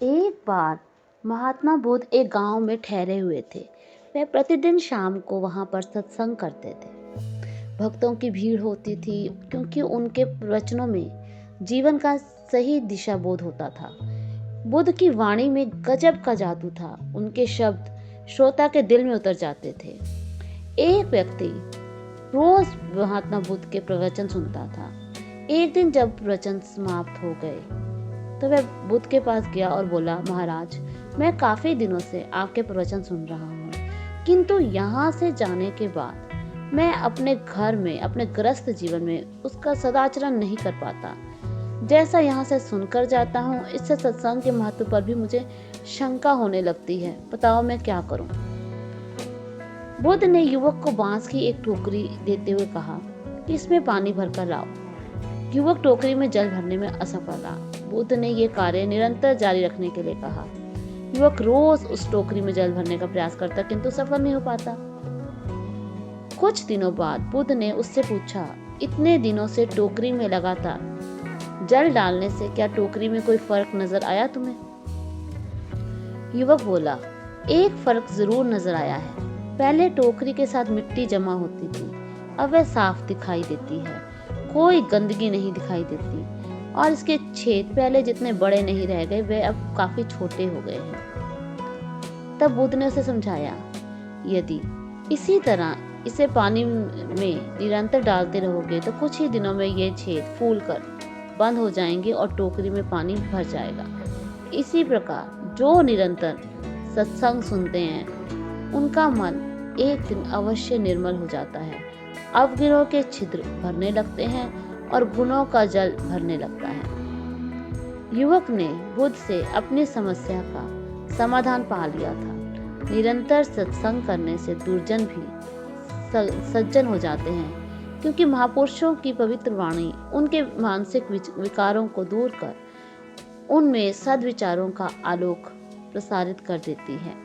एक बार महात्मा बुद्ध एक गांव में ठहरे हुए थे। वे प्रतिदिन शाम को वहां पर सत्संग करते थे। भक्तों की भीड़ होती थी क्योंकि उनके प्रवचनों में जीवन का सही दिशा बोध होता था। बुद्ध की वाणी में गजब का जादू था। उनके शब्द श्रोता के दिल में उतर जाते थे। एक व्यक्ति रोज महात्मा बुद्ध के प्रवचन सुनता था। एक दिन जब प्रवचन समाप्त हो गए तो वह बुद्ध के पास गया और बोला, महाराज, मैं काफी दिनों से आपके प्रवचन सुन रहा हूँ, किंतु यहाँ से जाने के बाद मैं अपने घर में, अपने गृहस्थ जीवन में उसका सदाचरण नहीं कर पाता। जैसा यहाँ से सुनकर जाता हूँ, इससे सत्संग के महत्व पर भी मुझे शंका होने लगती है। बताओ मैं क्या करूँ। बुद्ध ने युवक को बांस की एक टोकरी देते हुए कहा कि इसमें पानी भरकर लाओ। युवक टोकरी में जल भरने में असफल रहा। बुद्ध ने यह कार्य निरंतर जारी रखने के लिए कहा। युवक रोज उस टोकरी में जल भरने का प्रयास करता, किंतु सफल नहीं हो पाता। कुछ दिनों बाद बुद्ध ने उससे पूछा, इतने दिनों से टोकरी में लगातार जल डालने से क्या टोकरी में कोई फर्क नजर आया तुम्हें? युवक बोला, एक फर्क जरूर नजर आया है। पहले टोकरी के साथ मिट्टी जमा होती थी, अब वह साफ दिखाई देती है। कोई गंदगी नहीं दिखाई देती और इसके छेद पहले जितने बड़े नहीं रह गए, वे अब काफी छोटे हो गए हैं। तब बुद्ध ने उसे समझाया, यदि इसी तरह इसे पानी में निरंतर डालते रहोगे तो कुछ ही दिनों में ये छेद फूलकर बंद हो जाएंगे और टोकरी में पानी भर जाएगा। इसी प्रकार जो निरंतर सत्संग सुनते हैं उनका मन एक दिन अवश्य निर्मल हो जाता है। अवगुणों के छिद्र भरने लगते हैं और गुणों का जल भरने लगता है। युवक ने बुद्ध से अपनी समस्या का समाधान पा लिया था। निरंतर सत्संग करने से दुर्जन भी सज्जन हो जाते हैं, क्योंकि महापुरुषों की पवित्र वाणी उनके मानसिक विकारों को दूर कर उनमें सद्विचारों का आलोक प्रसारित कर देती है।